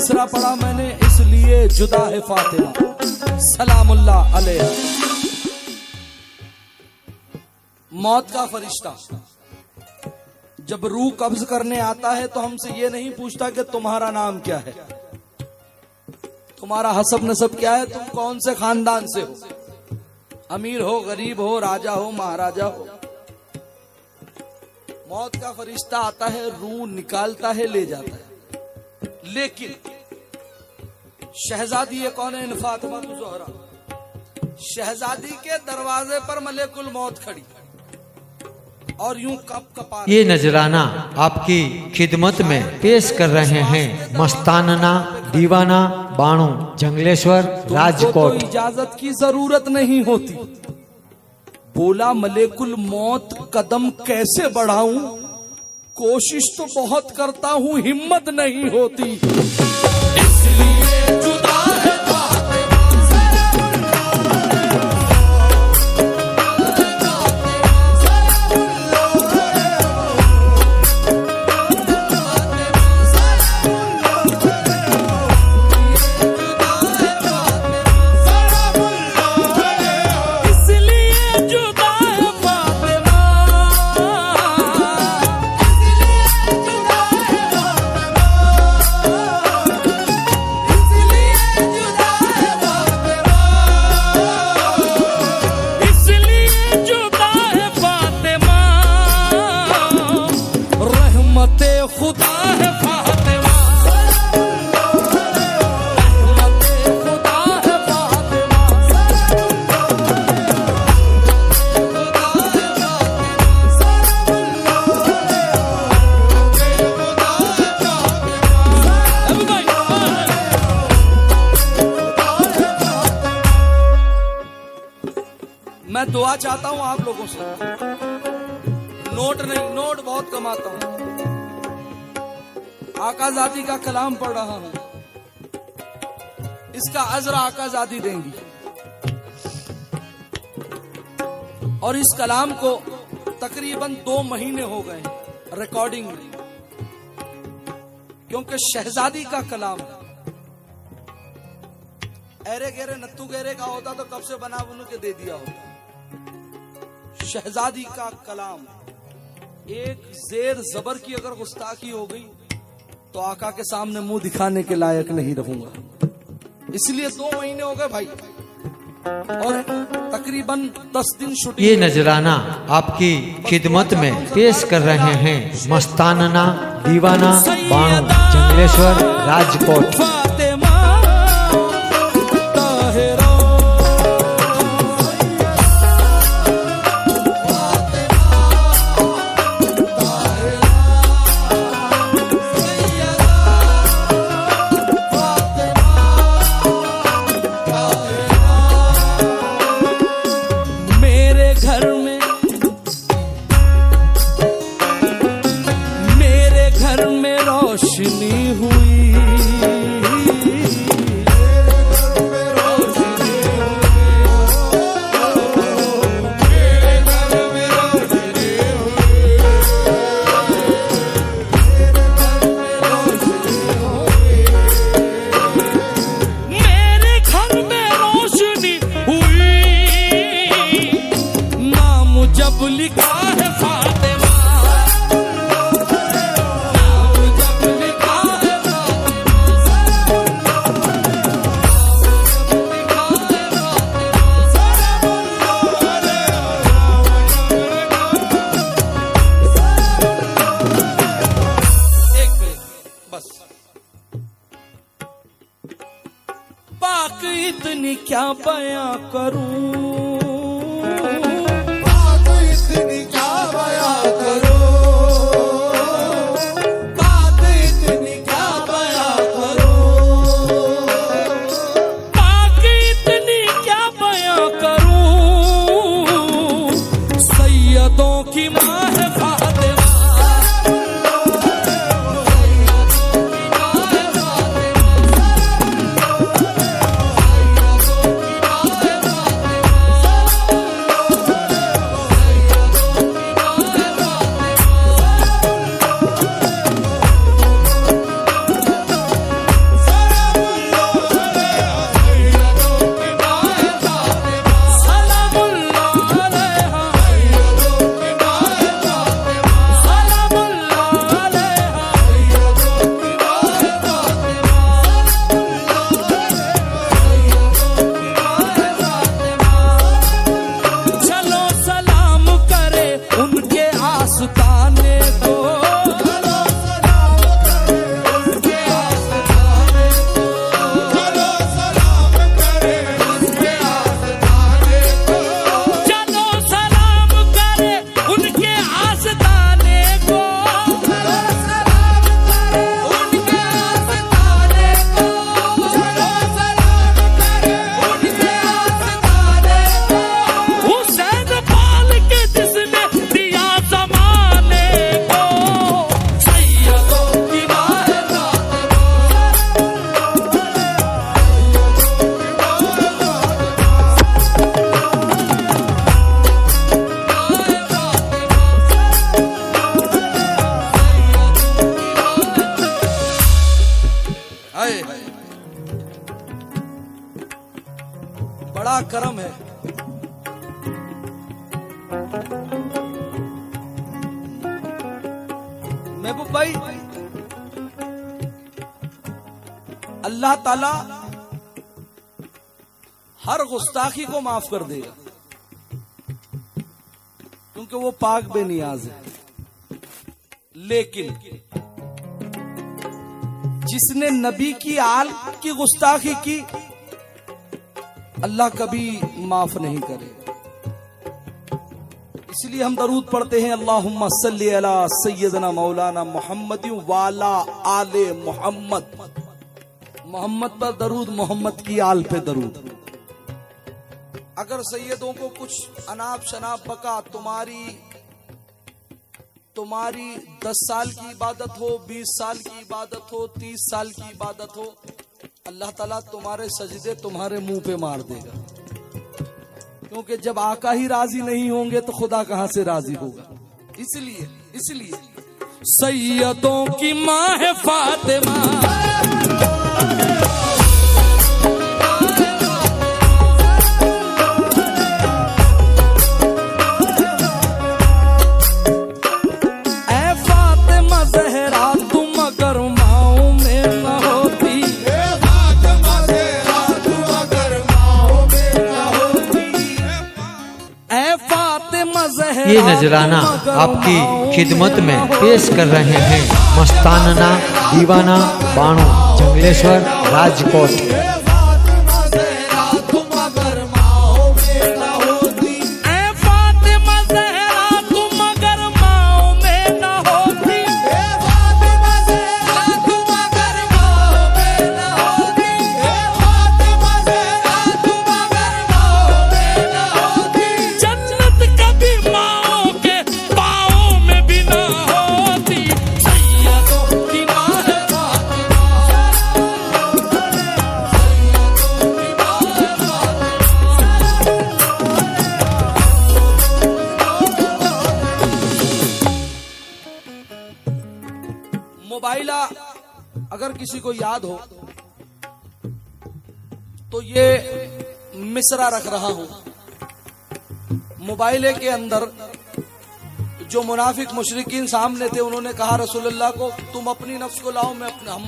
मिसरा पढ़ा मैंने, इसलिए जुदा है फातिमा सलामुल्लाह अलैहा। मौत का फरिश्ता जब रूह कब्ज करने आता है तो हमसे ये नहीं पूछता कि तुम्हारा नाम क्या है, तुम्हारा हसब नसब क्या है, तुम कौन से खानदान से हो, अमीर हो, गरीब हो, राजा हो, महाराजा हो। मौत का फरिश्ता आता है, रूह निकालता है, ले जाता है। लेकिन शहजादी ये कौन है? फातिमा ज़ोहरा। शहजादी के दरवाजे पर मलेकुल मौत खड़ी और यूं कप कपा। ये नजराना आपकी खिदमत में पेश कर रहे हैं मस्ताना दीवाना बाणू जंगलेश्वर राजकोट। तो इजाजत की जरूरत नहीं होती। बोला मलेकुल मौत कदम कैसे बढ़ाऊं, कोशिश तो बहुत करता हूं, हिम्मत नहीं होती। इसलिए जुदा है मैं दुआ चाहता हूं आप लोगों से, नोट नहीं, नोट बहुत कमाता हूं। आकाज़ादी का कलाम पढ़ रहा हूं, इसका अजरा आकाज़ादी देंगी। और इस कलाम को तकरीबन 2 महीने हो गए रिकॉर्डिंग में, क्योंकि शहजादी का कलाम एरे गेरे नत्थू गेरे का होता तो कब से बना बुनू के दे दिया होता। शहजादी का कलाम, एक जेर जबर की अगर गुस्ताखी हो गई तो आका के सामने मुंह दिखाने के लायक नहीं रहूंगा। इसलिए 2 महीने हो गए भाई, और तकरीबन 10 दिन शूटिंग। ये नजराना आपकी खिदमत में पेश कर रहे हैं मस्ताना दीवाना बाणू जंगलेश्वर राजकोट। इतनी क्या बयां करूं, बात इतनी क्या बयां करूं, बात इतनी क्या बयां करूं, बात इतनी क्या बयां करूं। सैयदों की मां है फातिमा, बड़ा करम है। महबूब भाई, अल्लाह ताला हर गुस्ताखी को माफ कर देगा, क्योंकि वो पाक बेनियाज है। लेकिन जिसने नबी की आल की गुस्ताखी की, अल्लाह कभी माफ नहीं करेगा। इसलिए हम दरूद पढ़ते हैं, अल्लाहुम्मा सल्ली अला सय्यदना मौलाना मुहम्मद वाला आले मोहम्मद। मोहम्मद पर दरूद, मोहम्मद की आल पे दरूद। अगर सैयदों को कुछ अनाप शनाप बका, तुम्हारी 10 साल की इबादत हो, 20 साल की इबादत हो, 30 साल की इबादत हो, अल्लाह ताला तुम्हारे सजदे तुम्हारे मुंह पे मार देगा। क्योंकि जब आका ही राजी नहीं होंगे तो खुदा कहां से राजी होगा। इसलिए सैयदों की माँ है फातिमा, ये नजराना आपकी खिदमत में पेश कर रहे हैं मस्ताना दीवाना बाणो, जंगलेश्वर, राजकोट। मोबाइला अगर किसी को याद हो तो ये मिसरा रख रहा हूं। मोबाइले के अंदर जो मुनाफिक मुशरिकीन सामने थे, उन्होंने कहा रसूलुल्लाह को, तुम अपनी नफ्स को लाओ, हम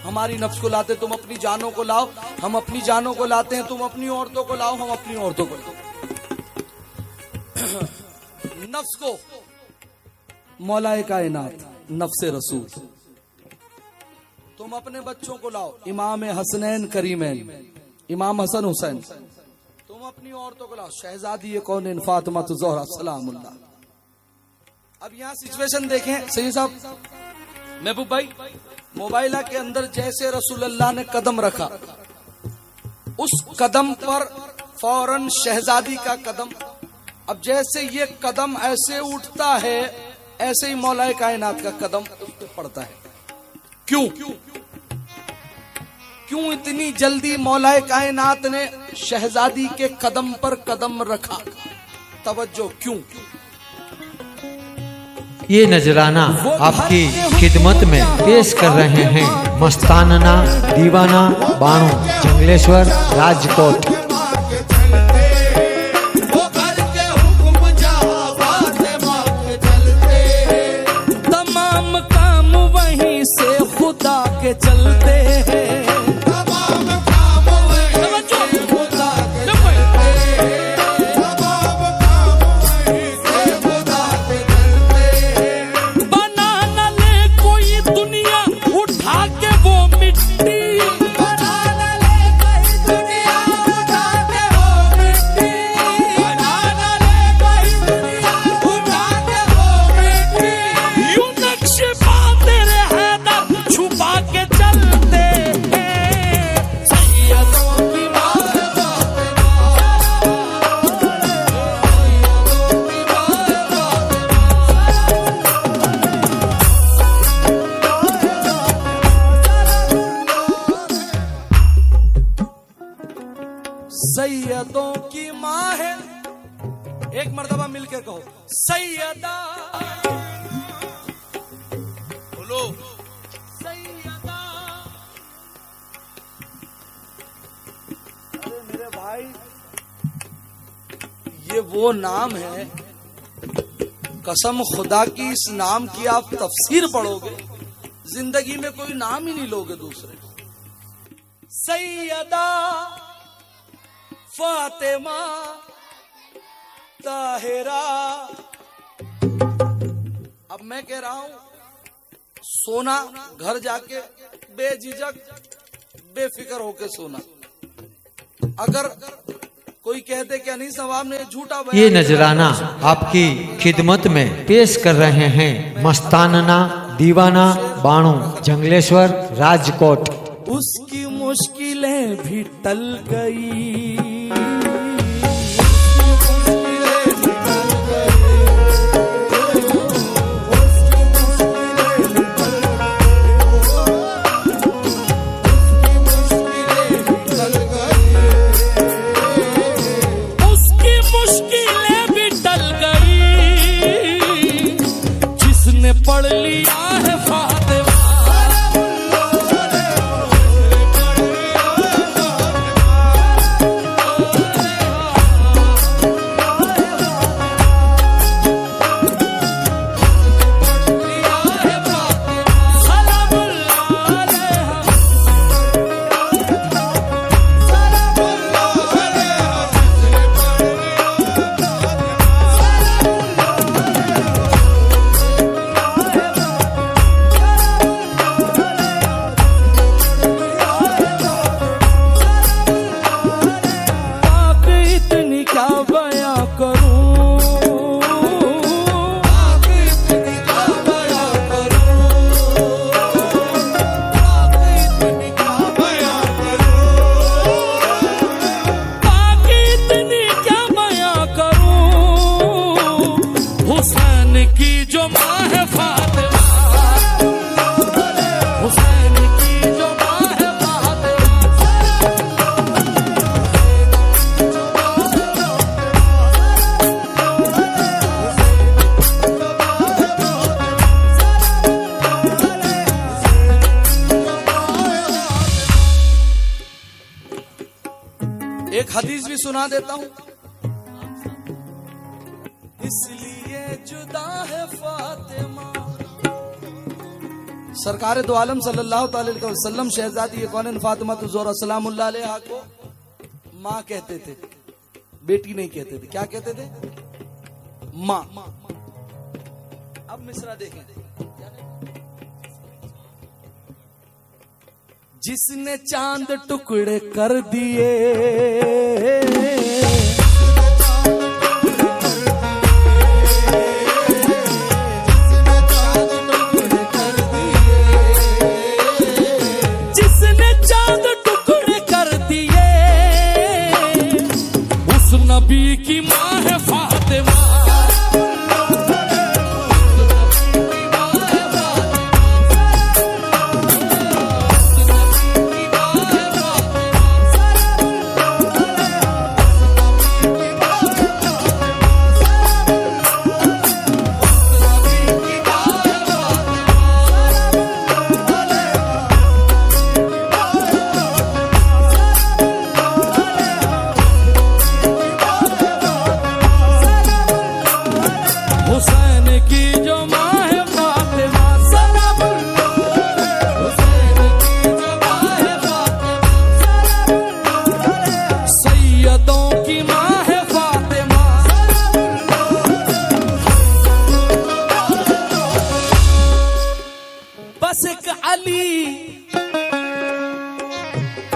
हमारी नफ्स को लाते, तुम अपनी जानों को लाओ, हम अपनी जानों को लाते हैं, तुम अपनी औरतों को लाओ, हम अपनी औरतों को लाओ। नफ्स को मौलाए कायनात, नफ्से रसूल, तुम अपने बच्चों को लाओ, इमाम हसनैन करीमैन, इमाम हसन हुसैन, तुम अपनी औरतों को लाओ, शहजादी कौन फातिमा ज़हरा सलामुल्लाह। अब यहाँ सिचुएशन देखें सही साहब, महबूब भाई, मोबाइला के अंदर जैसे रसूलुल्लाह ने कदम रखा, उस कदम पर फौरन शहजादी का कदम, अब जैसे ये कदम ऐसे उठता है, ऐसे ही मौलाए कायनात का कदम उस पर पड़ता है। क्यों इतनी जल्दी मौलाए कायनात ने शहजादी के कदम पर कदम रखा? तवज्जो, क्यों? ये नजराना आपकी खिदमत में पेश कर रहे हैं मस्ताना दीवाना बाणो, जंगलेश्वर, राजकोट। तमाम काम वहीं से खुदा के चलते हैं, सैयदों की माँ है। एक मर्तबा मिलकर कहो, सैयदा, बोलो सैयदा। अरे मेरे भाई, ये वो नाम है, कसम खुदा की, इस नाम की आप तफसीर पढ़ोगे जिंदगी में कोई नाम ही नहीं लोगे दूसरे। सैयदा फातिमा ताहिरा। अब मैं कह रहा हूं, सोना घर जाके बेझिझक बेफिक्र होके सोना। अगर कोई कहते कि नहीं साहब ने झूठा बयान, ये नजराना आपकी खिदमत में पेश कर रहे हैं मस्तानना दीवाना बाणू जंगलेश्वर राजकोट। उसकी मुश्किलें भी टल गई, पढ़ लिया है फातिमा। एक हदीस भी सुना देता हूं। इसलिए जुदा है फातिमा। सरकार दो आलम सल्लल्लाहु अलैहि वसल्लम शहजादी कौन फातिमा ज़ोहरा सलामुल्लाह अलैहा को माँ कहते थे, बेटी नहीं कहते थे। क्या कहते थे? माँ। अब मिसरा देखें। जिसने चांद टुकड़े कर दिए, जिसने चांद टुकड़े कर दिए, उस नबी की माँ है फातिमा। बस एक अली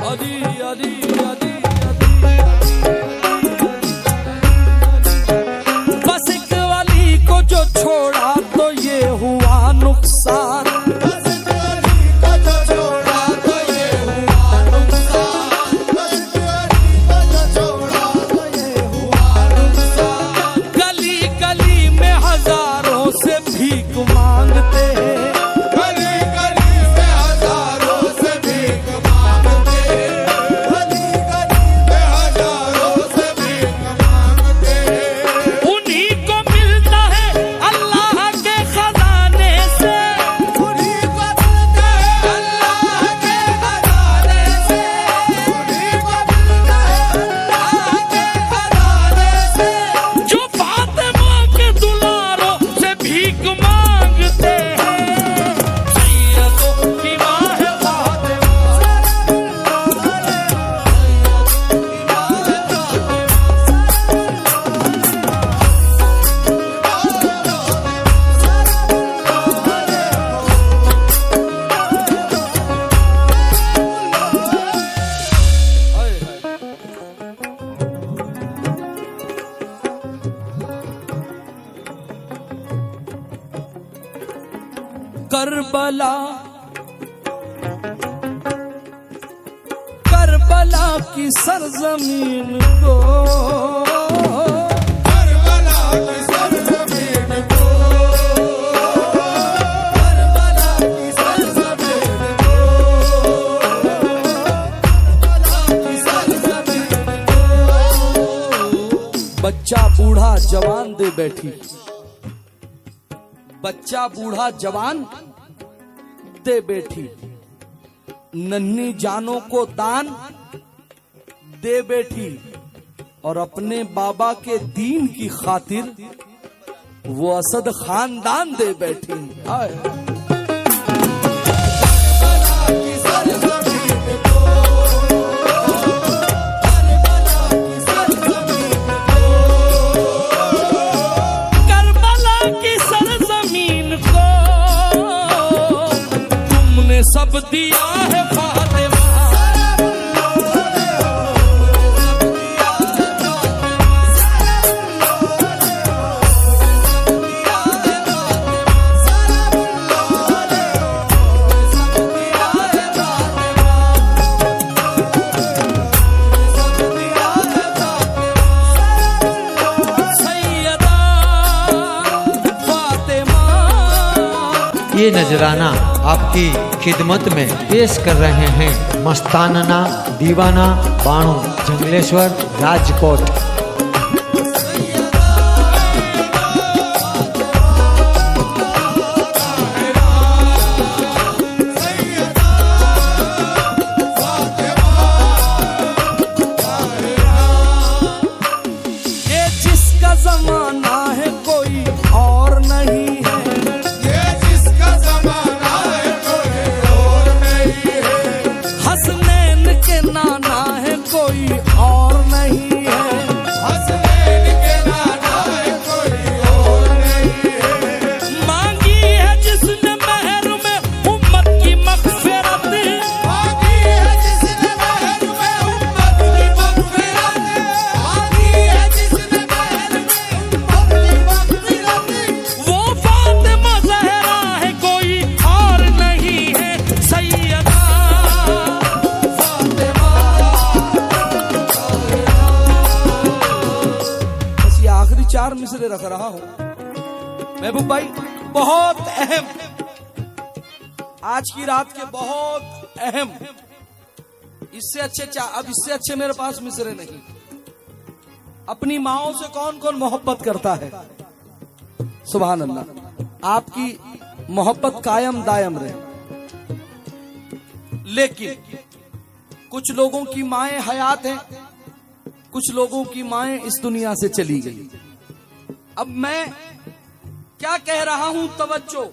अली अली अली बस एक अली को जो छोड़ा तो ये हुआ नुकसान। गली गली में हजारों से भीख मांगते हैं, करबला करबला की सरजमीन को करबला की सरजमीन को करबला की सरजमीन को करबला की सरजमीन को बच्चा बूढ़ा जवान दे बैठी, बच्चा बूढ़ा जवान दे बैठी, नन्ही जानों को दान दे बैठी, और अपने बाबा के दीन की खातिर वो असद खानदान दे बैठी। हाय। की सरजमीन को करबला की सरजमीन को करबला की सरजमीन को तुमने सब दिया है फातिमा, सैयदा फातिमा। ये नजराना आपकी खिदमत में पेश कर रहे हैं मस्तानना दीवाना बाणू जंगलेश्वर राजकोट। ये जिसका जमाना है कोई और नहीं है, ये जिसका जमाना है कोई और नहीं है हसनैन के नाना है कोई और नहीं है, हसनैन के नाना है कोई और नहीं है मांगी है जिसने महर में उम्मत की मगफिरत, मांगी है जिसने महर में उम्मत की मगफिरत मांगी है जिसने महर में उम्मत की मगफिरत वो फातिमा ज़हरा है कोई और नहीं है, सैयदा बस ये आखिरी 4 मिसरे रख रहा हूं महबूब भाई, बहुत अहम, आज की रात के बहुत अहम, इससे अच्छे अब इससे अच्छे मेरे पास मिसरे नहीं। अपनी माओ से कौन कौन मोहब्बत करता है? सुभान अल्लाह, आपकी मोहब्बत कायम दायम रहे। लेकिन कुछ लोगों की माएं हयात हैं, कुछ लोगों की माएं इस दुनिया से चली गई। अब मैं क्या कह रहा हूं, तवज्जो।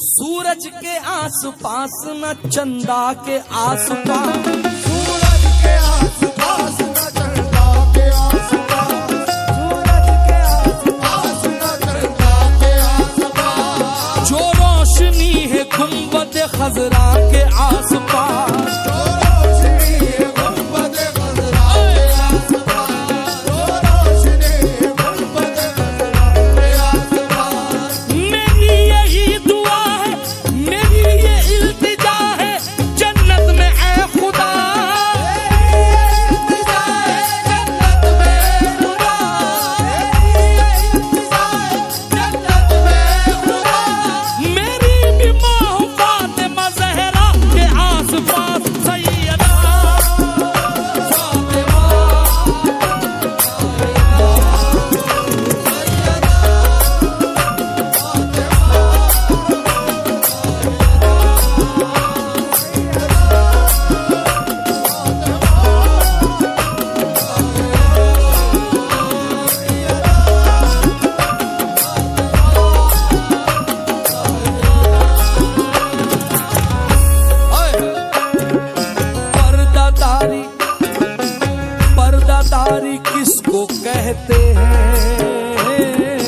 सूरज के आसपास न चंदा के आसपास, सूरज के आसपास न चंदा के आसपास सूरज के आसपास न चंदा के आसपास जो रोशनी है गुंबद खजरा के आसपास, जो रोशनी है गुंबद खजरा के आसपास जो रोशनी है गुंबद खजरा के आसपास मेरी यही दुआ है, मेरी ये इल्तिजा है, जन्नत में ऐ खुदा, मेरी भी माँ हो फातिमा ज़हरा के आसपास, सैयदा फातिमा। पर्दादारी पर्दादारी किसको कहते हैं?